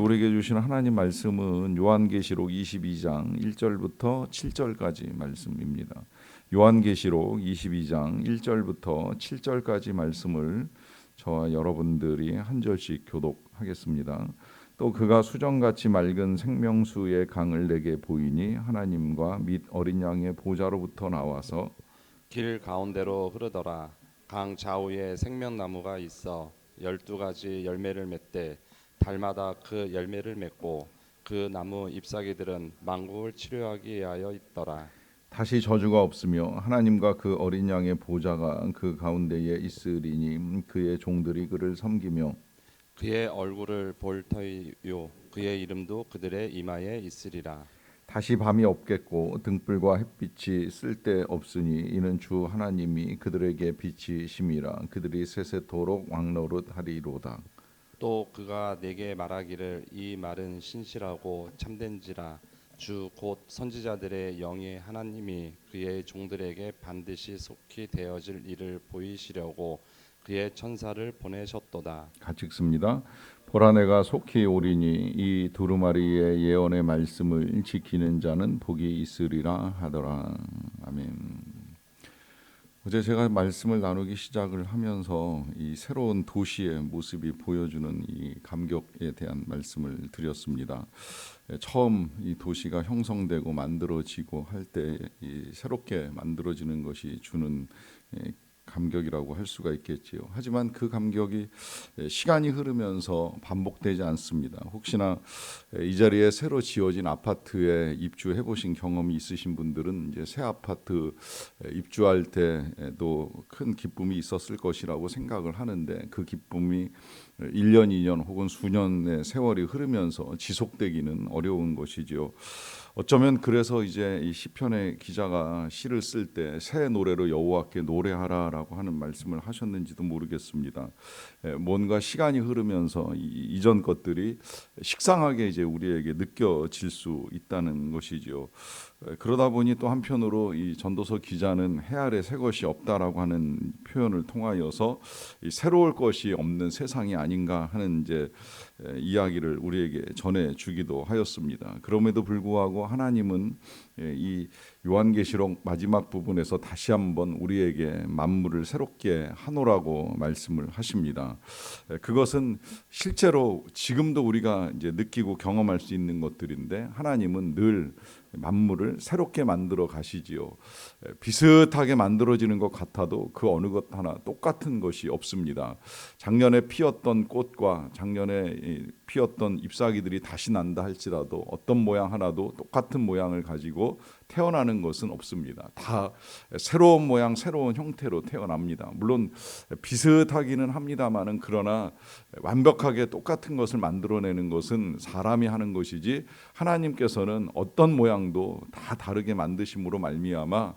우리에게 주신 하나님 말씀은 요한계시록 22장 1절부터 7절까지 말씀입니다. 요한계시록 22장 1절부터 7절까지 말씀을 저와 여러분들이 한 절씩 교독하겠습니다. 또 그가 수정같이 맑은 생명수의 강을 내게 보이니 하나님과 및 어린 양의 보좌로부터 나와서 길 가운데로 흐르더라. 강 좌우에 생명나무가 있어 12가지 열매를 맺되 달마다 그 열매를 맺고 그 나무 잎사귀들은 만국을 치료하기 위하여 있더라. 다시 저주가 없으며 하나님과 그 어린 양의 보좌가 그 가운데에 있으리니 그의 종들이 그를 섬기며 그의 얼굴을 볼 터이요 그의 이름도 그들의 이마에 있으리라. 다시 밤이 없겠고 등불과 햇빛이 쓸데없으니 이는 주 하나님이 그들에게 빛이심이라. 그들이 세세토록 왕노릇 하리로다. 또 그가 내게 말하기를 이 말은 신실하고 참된지라. 주 곧 선지자들의 영이 하나님이 그의 종들에게 반드시 속히 되어질 일을 보이시려고 그의 천사를 보내셨도다. 같이 읽습니다. 보라 내가 속히 오리니 이 두루마리의 예언의 말씀을 지키는 자는 복이 있으리라 하더라. 아멘. 어제 제가 말씀을 나누기 시작을 하면서 이 새로운 도시의 모습이 보여주는 이 감격에 대한 말씀을 드렸습니다. 처음 이 도시가 형성되고 만들어지고 할 때 새롭게 만들어지는 것이 주는 감격이라고 할 수가 있겠지요. 하지만 그 감격이 시간이 흐르면서 반복되지 않습니다. 혹시나 이 자리에 새로 지어진 아파트에 입주해 보신 경험이 있으신 분들은 이제 새 아파트 입주할 때도 큰 기쁨이 있었을 것이라고 생각을 하는데 그 기쁨이 1년, 2년 혹은 수년의 세월이 흐르면서 지속되기는 어려운 것이지요. 어쩌면 그래서 이제 이 시편의 기자가 시를 쓸 때 새 노래로 여호와께 노래하라라고 하는 말씀을 하셨는지도 모르겠습니다. 뭔가 시간이 흐르면서 이전 것들이 식상하게 이제 우리에게 느껴질 수 있다는 것이지요. 그러다 보니 또 한편으로 이 전도서 기자는 해 아래 새 것이 없다라고 하는 표현을 통하여서 이 새로울 것이 없는 세상이 아닌가 하는 이제 이야기를 우리에게 전해 주기도 하였습니다. 그럼에도 불구하고 하나님은 이 요한계시록 마지막 부분에서 다시 한번 우리에게 만물을 새롭게 하노라고 말씀을 하십니다. 그것은 실제로 지금도 우리가 이제 느끼고 경험할 수 있는 것들인데 하나님은 늘 만물을 새롭게 만들어 가시지요. 비슷하게 만들어지는 것 같아도 그 어느 것 하나 똑같은 것이 없습니다. 작년에 피었던 꽃과 작년에 피었던 잎사귀들이 다시 난다 할지라도 어떤 모양 하나도 똑같은 모양을 가지고 태어나는 것은 없습니다. 다 새로운 모양, 새로운 형태로 태어납니다. 물론 비슷하기는 합니다만은 그러나 완벽하게 똑같은 것을 만들어내는 것은 사람이 하는 것이지 하나님께서는 어떤 모양도 다 다르게 만드심으로 말미암아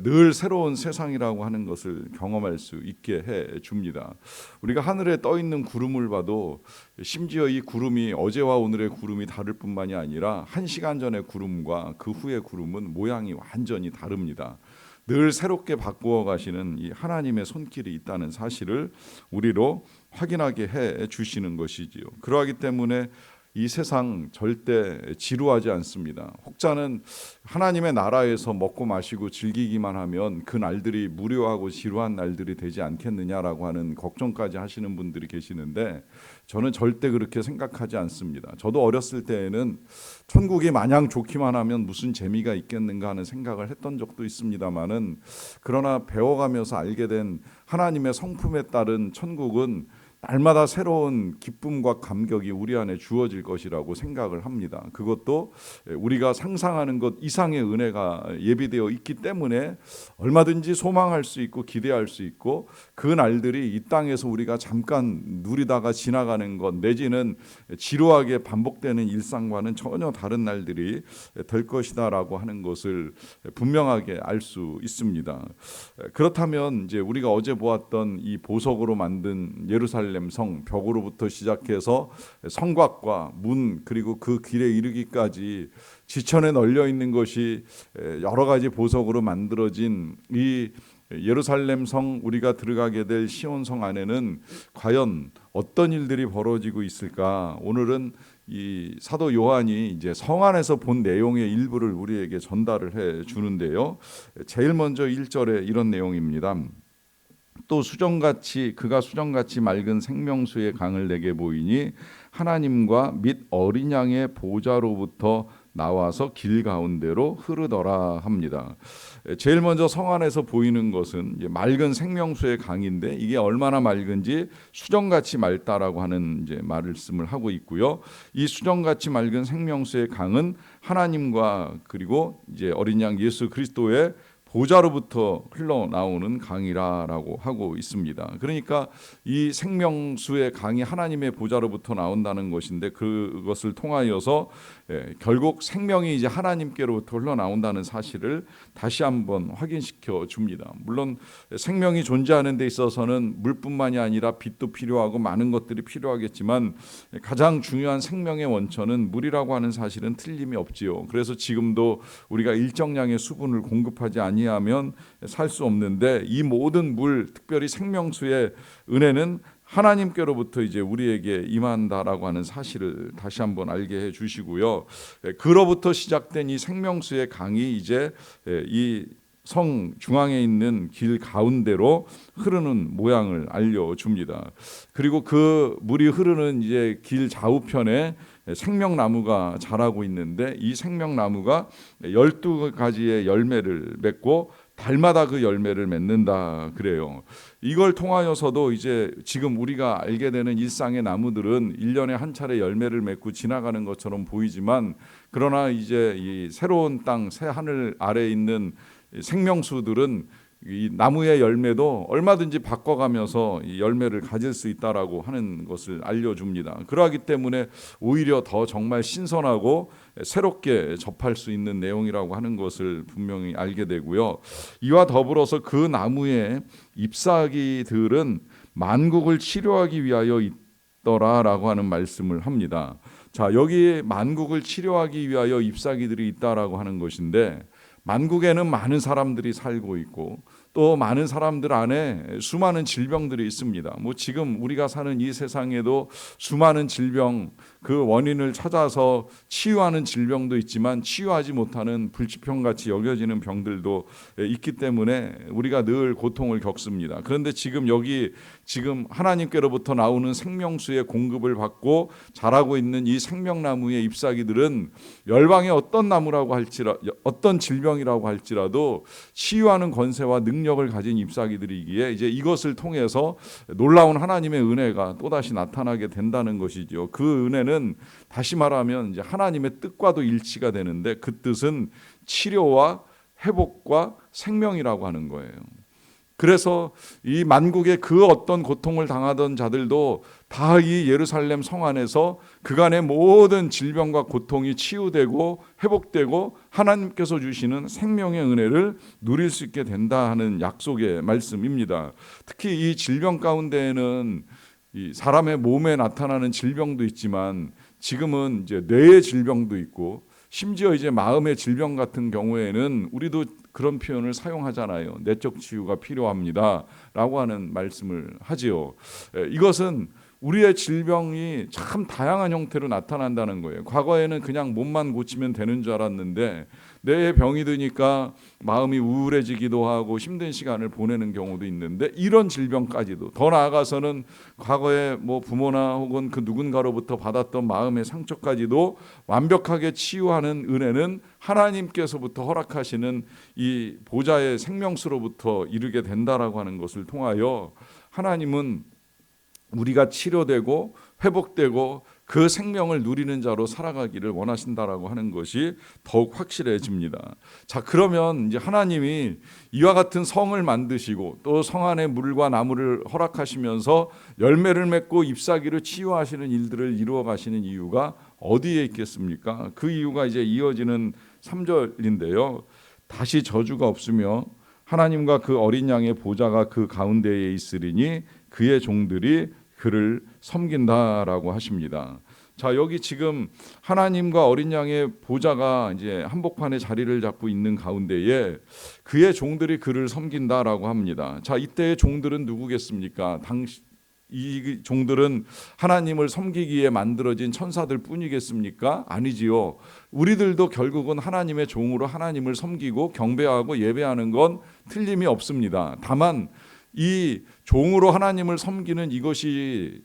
늘 새로운 세상이라고 하는 것을 경험할 수 있게 해 줍니다. 우리가 하늘에 떠 있는 구름을 봐도 심지어 이 구름이 어제와 오늘의 구름이 다를 뿐만이 아니라 1시간 전의 구름과 그 후의 구름은 모양이 완전히 다릅니다. 늘 새롭게 바꾸어 가시는 이 하나님의 손길이 있다는 사실을 우리로 확인하게 해 주시는 것이지요. 그러하기 때문에 이 세상 절대 지루하지 않습니다. 혹자는 하나님의 나라에서 먹고 마시고 즐기기만 하면 그 날들이 무료하고 지루한 날들이 되지 않겠느냐라고 하는 걱정까지 하시는 분들이 계시는데 저는 절대 그렇게 생각하지 않습니다. 저도 어렸을 때에는 천국이 마냥 좋기만 하면 무슨 재미가 있겠는가 하는 생각을 했던 적도 있습니다만은 그러나 배워가면서 알게 된 하나님의 성품에 따른 천국은 날마다 새로운 기쁨과 감격이 우리 안에 주어질 것이라고 생각을 합니다. 그것도 우리가 상상하는 것 이상의 은혜가 예비되어 있기 때문에 얼마든지 소망할 수 있고 기대할 수 있고 그 날들이 이 땅에서 우리가 잠깐 누리다가 지나가는 것 내지는 지루하게 반복되는 일상과는 전혀 다른 날들이 될 것이다라고 하는 것을 분명하게 알 수 있습니다. 그렇다면 이제 우리가 어제 보았던 이 보석으로 만든 예루살렘 성 벽으로부터 시작해서 성곽과 문 그리고 그 길에 이르기까지 지천에 널려 있는 것이 여러 가지 보석으로 만들어진 이 예루살렘 성 우리가 들어가게 될 시온 성 안에는 과연 어떤 일들이 벌어지고 있을까? 오늘은 이 사도 요한이 이제 성 안에서 본 내용의 일부를 우리에게 전달을 해 주는데요. 제일 먼저 1절에 이런 내용입니다. 또 그가 수정같이 맑은 생명수의 강을 내게 보이니 하나님과 및 어린 양의 보좌로부터 나와서 길 가운데로 흐르더라 합니다. 제일 먼저 성 안에서 보이는 것은 이제 맑은 생명수의 강인데, 이게 얼마나 맑은지 수정같이 맑다라고 하는 이제 말씀을 하고 있고요. 이 수정같이 맑은 생명수의 강은 하나님과 그리고 이제 어린 양 예수 그리스도의 보좌로부터 흘러나오는 강이라고 하고 있습니다. 그러니까 이 생명수의 강이 하나님의 보좌로부터 나온다는 것인데, 그것을 통하여서 결국 생명이 이제 하나님께로부터 흘러나온다는 사실을 다시 한번 확인시켜 줍니다. 물론 생명이 존재하는 데 있어서는 물뿐만이 아니라 빛도 필요하고 많은 것들이 필요하겠지만, 가장 중요한 생명의 원천은 물이라고 하는 사실은 틀림이 없지요. 그래서 지금도 우리가 일정량의 수분을 공급하지 아니하면 살 수 없는데, 이 모든 물, 특별히 생명수의 은혜는 하나님께로부터 이제 우리에게 임한다라고 하는 사실을 다시 한번 알게 해 주시고요. 그로부터 시작된 이 생명수의 강이 이제 이 성 중앙에 있는 길 가운데로 흐르는 모양을 알려줍니다. 그리고 그 물이 흐르는 이제 길 좌우편에 생명나무가 자라고 있는데, 이 생명나무가 12가지의 열매를 맺고 달마다 그 열매를 맺는다 그래요. 이걸 통하여서도 이제 지금 우리가 알게 되는 일상의 나무들은 1년에 한 차례 열매를 맺고 지나가는 것처럼 보이지만, 그러나 이제 이 새로운 땅, 새 하늘 아래에 있는 생명수들은 이 나무의 열매도 얼마든지 바꿔가면서 이 열매를 가질 수 있다라고 하는 것을 알려줍니다. 그러하기 때문에 오히려 더 정말 신선하고 새롭게 접할 수 있는 내용이라고 하는 것을 분명히 알게 되고요. 이와 더불어서 그 나무의 잎사귀들은 만국을 치료하기 위하여 있더라라고 하는 말씀을 합니다. 자, 여기 만국을 치료하기 위하여 잎사귀들이 있다라고 하는 것인데, 만국에는 많은 사람들이 살고 있고 또 많은 사람들 안에 수많은 질병들이 있습니다. 뭐 지금 우리가 사는 이 세상에도 수많은 질병, 그 원인을 찾아서 치유하는 질병도 있지만 치유하지 못하는 불치병같이 여겨지는 병들도 있기 때문에 우리가 늘 고통을 겪습니다. 그런데 지금 하나님께로부터 나오는 생명수의 공급을 받고 자라고 있는 이 생명나무의 잎사귀들은 열방의 어떤 질병이라고 할지라도 치유하는 권세와 능력을 가진 잎사귀들이기에 이제 이것을 통해서 놀라운 하나님의 은혜가 또다시 나타나게 된다는 것이죠. 그 은혜는 다시 말하면 이제 하나님의 뜻과도 일치가 되는데, 그 뜻은 치료와 회복과 생명이라고 하는 거예요. 그래서 이 만국의 그 어떤 고통을 당하던 자들도 다 이 예루살렘 성 안에서 그간의 모든 질병과 고통이 치유되고 회복되고 하나님께서 주시는 생명의 은혜를 누릴 수 있게 된다 하는 약속의 말씀입니다. 특히 이 질병 가운데에는 이 사람의 몸에 나타나는 질병도 있지만, 지금은 이제 뇌의 질병도 있고 심지어 이제 마음의 질병 같은 경우에는 우리도 그런 표현을 사용하잖아요. 내적 치유가 필요합니다 라고 하는 말씀을 하지요. 이것은 우리의 질병이 참 다양한 형태로 나타난다는 거예요. 과거에는 그냥 몸만 고치면 되는 줄 알았는데, 뇌에 병이 드니까 마음이 우울해지기도 하고 힘든 시간을 보내는 경우도 있는데, 이런 질병까지도, 더 나아가서는 과거에 뭐 부모나 혹은 그 누군가로부터 받았던 마음의 상처까지도 완벽하게 치유하는 은혜는 하나님께서부터 허락하시는 이 보좌의 생명수로부터 이르게 된다라고 하는 것을 통하여, 하나님은 우리가 치료되고 회복되고 그 생명을 누리는 자로 살아가기를 원하신다라고 하는 것이 더욱 확실해집니다. 자, 그러면 이제 하나님이 이와 같은 성을 만드시고 또 성 안에 물과 나무를 허락하시면서 열매를 맺고 잎사귀를 치유하시는 일들을 이루어 가시는 이유가 어디에 있겠습니까? 그 이유가 이제 이어지는 3절인데요. 다시 저주가 없으며 하나님과 그 어린 양의 보좌가 그 가운데에 있으리니 그의 종들이 그를 섬긴다라고 하십니다. 자, 여기 지금 하나님과 어린 양의 보좌가 이제 한복판에 자리를 잡고 있는 가운데에 그의 종들이 그를 섬긴다라고 합니다. 자, 이때의 종들은 누구겠습니까? 이 종들은 하나님을 섬기기에 만들어진 천사들 뿐이겠습니까? 아니지요. 우리들도 결국은 하나님의 종으로 하나님을 섬기고 경배하고 예배하는 건 틀림이 없습니다. 다만 이 종으로 하나님을 섬기는 이것이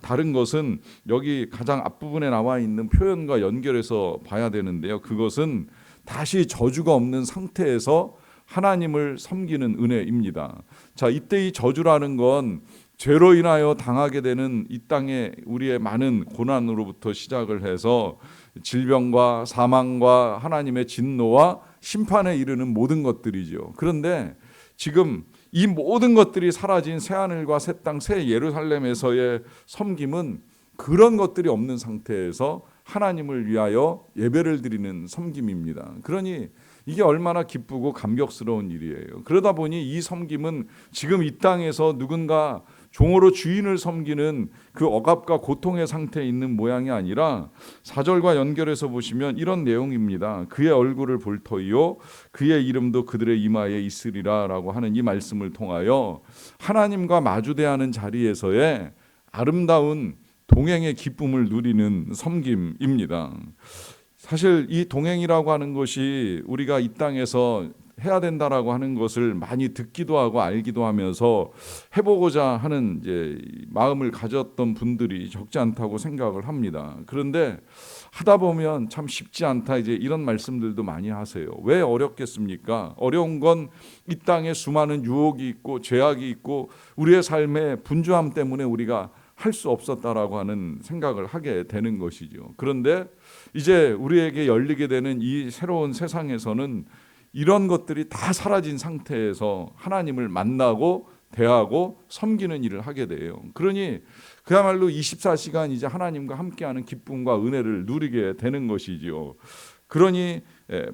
다른 것은 여기 가장 앞부분에 나와 있는 표현과 연결해서 봐야 되는데요. 그것은 다시 저주가 없는 상태에서 하나님을 섬기는 은혜입니다. 자, 이때 이 저주라는 건 죄로 인하여 당하게 되는 이 땅에 우리의 많은 고난으로부터 시작을 해서 질병과 사망과 하나님의 진노와 심판에 이르는 모든 것들이죠. 그런데 지금 이 모든 것들이 사라진 새하늘과 새 땅, 새 예루살렘에서의 섬김은 그런 것들이 없는 상태에서 하나님을 위하여 예배를 드리는 섬김입니다. 그러니 이게 얼마나 기쁘고 감격스러운 일이에요. 그러다 보니 이 섬김은 지금 이 땅에서 누군가 종으로 주인을 섬기는 그 억압과 고통의 상태에 있는 모양이 아니라 4절과 연결해서 보시면 이런 내용입니다. 그의 얼굴을 볼 터이요 그의 이름도 그들의 이마에 있으리라 라고 하는 이 말씀을 통하여 하나님과 마주대하는 자리에서의 아름다운 동행의 기쁨을 누리는 섬김입니다. 사실 이 동행이라고 하는 것이 우리가 이 땅에서 해야 된다라고 하는 것을 많이 듣기도 하고 알기도 하면서 해보고자 하는 이제 마음을 가졌던 분들이 적지 않다고 생각을 합니다. 그런데 하다 보면 참 쉽지 않다 이제 이런 말씀들도 많이 하세요. 왜 어렵겠습니까? 어려운 건 이 땅에 수많은 유혹이 있고 죄악이 있고 우리의 삶의 분주함 때문에 우리가 할 수 없었다라고 하는 생각을 하게 되는 것이죠. 그런데 이제 우리에게 열리게 되는 이 새로운 세상에서는 이런 것들이 다 사라진 상태에서 하나님을 만나고 대하고 섬기는 일을 하게 돼요. 그러니 그야말로 24시간 이제 하나님과 함께하는 기쁨과 은혜를 누리게 되는 것이지요. 그러니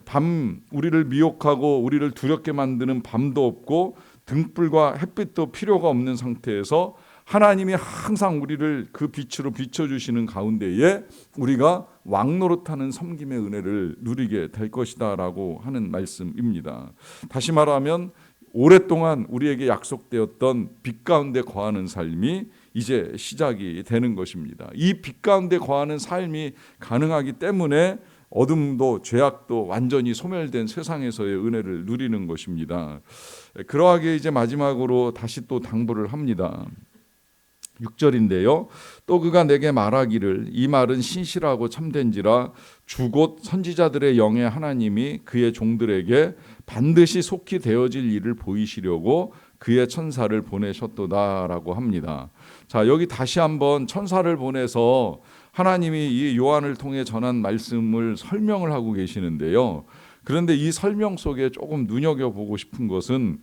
밤 우리를 미혹하고 우리를 두렵게 만드는 밤도 없고 등불과 햇빛도 필요가 없는 상태에서 하나님이 항상 우리를 그 빛으로 비춰주시는 가운데에 우리가 왕노릇하는 섬김의 은혜를 누리게 될 것이다 라고 하는 말씀입니다. 다시 말하면 오랫동안 우리에게 약속되었던 빛 가운데 거하는 삶이 이제 시작이 되는 것입니다. 이 빛 가운데 거하는 삶이 가능하기 때문에 어둠도 죄악도 완전히 소멸된 세상에서의 은혜를 누리는 것입니다. 그러하게 이제 마지막으로 다시 또 당부를 합니다. 6절인데요. 또 그가 내게 말하기를 이 말은 신실하고 참된지라 주 곧 선지자들의 영의 하나님이 그의 종들에게 반드시 속히 되어질 일을 보이시려고 그의 천사를 보내셨도다라고 합니다. 자, 여기 다시 한번 천사를 보내서 하나님이 이 요한을 통해 전한 말씀을 설명을 하고 계시는데요. 그런데 이 설명 속에 조금 눈여겨보고 싶은 것은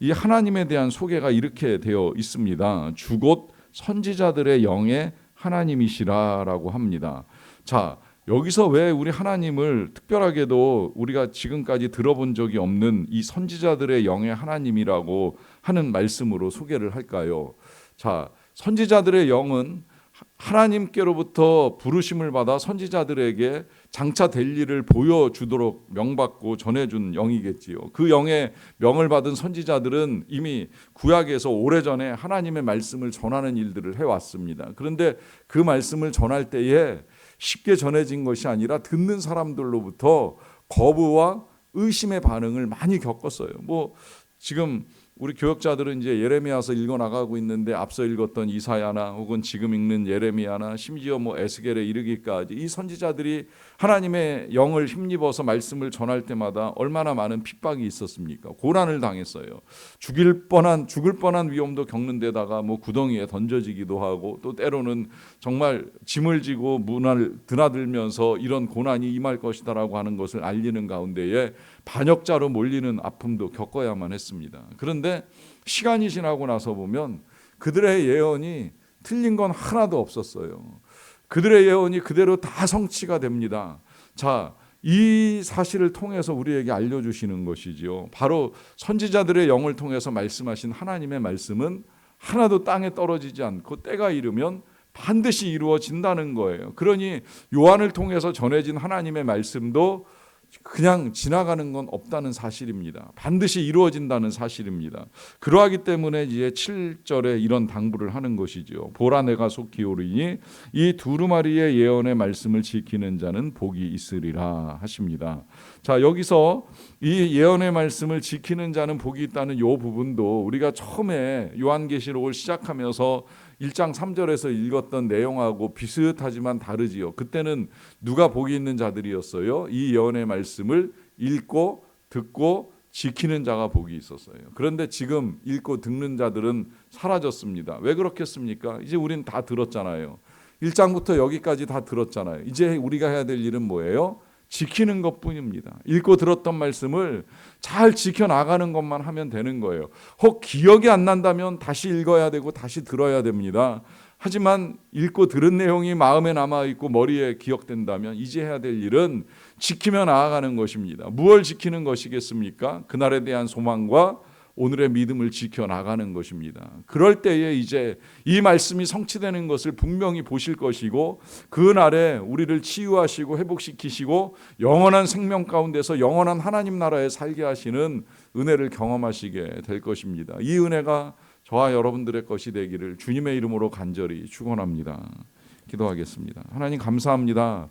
이 하나님에 대한 소개가 이렇게 되어 있습니다. 주 곧 선지자들의 영의 하나님이시라라고 합니다. 자, 여기서 왜 우리 하나님을 특별하게도 우리가 지금까지 들어본 적이 없는 이 선지자들의 영의 하나님이라고 하는 말씀으로 소개를 할까요? 자, 선지자들의 영은 하나님께로부터 부르심을 받아 선지자들에게 장차 될 일을 보여주도록 명받고 전해준 영이겠지요. 그 영의 명을 받은 선지자들은 이미 구약에서 오래전에 하나님의 말씀을 전하는 일들을 해왔습니다. 그런데 그 말씀을 전할 때에 쉽게 전해진 것이 아니라 듣는 사람들로부터 거부와 의심의 반응을 많이 겪었어요. 지금 우리 교역자들은 이제 예레미야서 읽어 나가고 있는데 앞서 읽었던 이사야나 혹은 지금 읽는 예레미야나 심지어 에스겔에 이르기까지 이 선지자들이 하나님의 영을 힘입어서 말씀을 전할 때마다 얼마나 많은 핍박이 있었습니까? 고난을 당했어요. 죽을 뻔한 위험도 겪는 데다가 구덩이에 던져지기도 하고 또 때로는 정말 짐을 지고 문을 드나들면서 이런 고난이 임할 것이다라고 하는 것을 알리는 가운데에 반역자로 몰리는 아픔도 겪어야만 했습니다. 그런데 시간이 지나고 나서 보면 그들의 예언이 틀린 건 하나도 없었어요. 그들의 예언이 그대로 다 성취가 됩니다. 자, 이 사실을 통해서 우리에게 알려주시는 것이지요. 바로 선지자들의 영을 통해서 말씀하신 하나님의 말씀은 하나도 땅에 떨어지지 않고 때가 이르면 반드시 이루어진다는 거예요. 그러니 요한을 통해서 전해진 하나님의 말씀도 그냥 지나가는 건 없다는 사실입니다. 반드시 이루어진다는 사실입니다. 그러하기 때문에 이제 7절에 이런 당부를 하는 것이죠. 보라 내가 속히 오르니 이 두루마리의 예언의 말씀을 지키는 자는 복이 있으리라 하십니다. 자, 여기서 이 예언의 말씀을 지키는 자는 복이 있다는 이 부분도 우리가 처음에 요한계시록을 시작하면서 1장 3절에서 읽었던 내용하고 비슷하지만 다르지요. 그때는 누가 복이 있는 자들이었어요? 이 예언의 말씀을 읽고 듣고 지키는 자가 복이 있었어요. 그런데 지금 읽고 듣는 자들은 사라졌습니다. 왜 그렇겠습니까? 이제 우린 다 들었잖아요. 1장부터 여기까지 다 들었잖아요. 이제 우리가 해야 될 일은 뭐예요? 지키는 것뿐입니다. 읽고 들었던 말씀을 잘 지켜나가는 것만 하면 되는 거예요. 혹 기억이 안 난다면 다시 읽어야 되고 다시 들어야 됩니다. 하지만 읽고 들은 내용이 마음에 남아있고 머리에 기억된다면 이제 해야 될 일은 지키며 나아가는 것입니다. 무엇을 지키는 것이겠습니까? 그날에 대한 소망과 오늘의 믿음을 지켜나가는 것입니다. 그럴 때에 이제 이 말씀이 성취되는 것을 분명히 보실 것이고 그날에 우리를 치유하시고 회복시키시고 영원한 생명 가운데서 영원한 하나님 나라에 살게 하시는 은혜를 경험하시게 될 것입니다. 이 은혜가 저와 여러분들의 것이 되기를 주님의 이름으로 간절히 축원합니다. 기도하겠습니다. 하나님 감사합니다.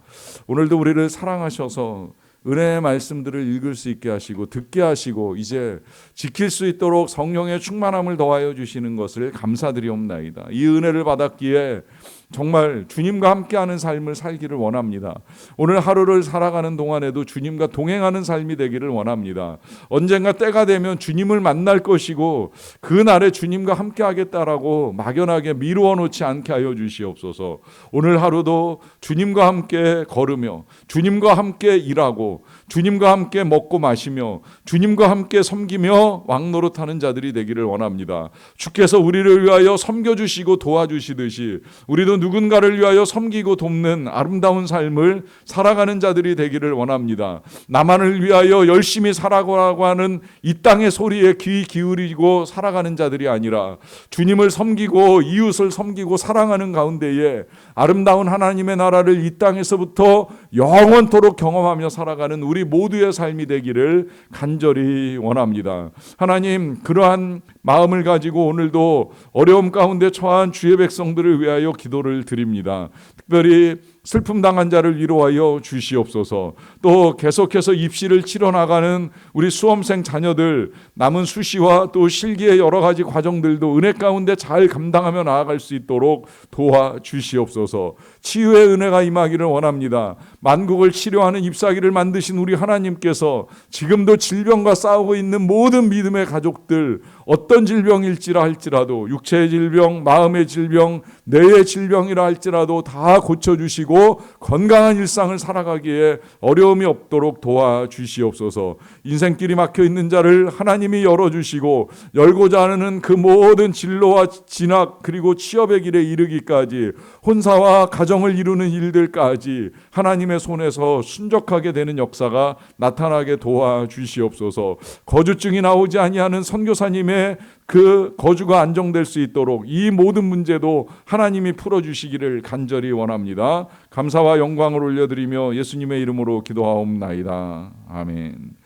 오늘도 우리를 사랑하셔서 은혜의 말씀들을 읽을 수 있게 하시고 듣게 하시고 이제 지킬 수 있도록 성령의 충만함을 더하여 주시는 것을 감사드리옵나이다. 이 은혜를 받았기에 정말 주님과 함께하는 삶을 살기를 원합니다. 오늘 하루를 살아가는 동안에도 주님과 동행하는 삶이 되기를 원합니다. 언젠가 때가 되면 주님을 만날 것이고 그날에 주님과 함께하겠다라고 막연하게 미루어 놓지 않게 하여 주시옵소서. 오늘 하루도 주님과 함께 걸으며 주님과 함께 일하고 주님과 함께 먹고 마시며 주님과 함께 섬기며 왕노릇하는 자들이 되기를 원합니다. 주께서 우리를 위하여 섬겨주시고 도와주시듯이 우리도 누군가를 위하여 섬기고 돕는 아름다운 삶을 살아가는 자들이 되기를 원합니다. 나만을 위하여 열심히 살아가고 하는 이 땅의 소리에 귀 기울이고 살아가는 자들이 아니라 주님을 섬기고 이웃을 섬기고 사랑하는 가운데에 아름다운 하나님의 나라를 이 땅에서부터 영원토록 경험하며 살아가는 우리 모두의 삶이 되기를 간절히 원합니다. 하나님, 그러한 마음을 가지고 오늘도 어려움 가운데 처한 주의 백성들을 위하여 기도를 드립니다. 특별히 슬픔 당한 자를 위로하여 주시옵소서. 또 계속해서 입시를 치러 나가는 우리 수험생 자녀들 남은 수시와 또 실기의 여러 가지 과정들도 은혜 가운데 잘 감당하며 나아갈 수 있도록 도와주시옵소서. 치유의 은혜가 임하기를 원합니다. 만국을 치료하는 잎사귀를 만드신 우리 하나님께서 지금도 질병과 싸우고 있는 모든 믿음의 가족들 어떤 질병일지라 할지라도 육체의 질병, 마음의 질병, 뇌의 질병이라 할지라도 다 고쳐주시고 건강한 일상을 살아가기에 어려움이 없도록 도와주시옵소서. 인생길이 막혀있는 자를 하나님이 열어주시고 열고자 하는 그 모든 진로와 진학 그리고 취업의 길에 이르기까지 혼사와 가정을 이루는 일들까지 하나님의 손에서 순적하게 되는 역사가 나타나게 도와주시옵소서. 거주증이 나오지 아니하는 선교사님의 그 거주가 안정될 수 있도록 이 모든 문제도 하나님이 풀어주시기를 간절히 원합니다. 감사와 영광을 올려드리며 예수님의 이름으로 기도하옵나이다. 아멘.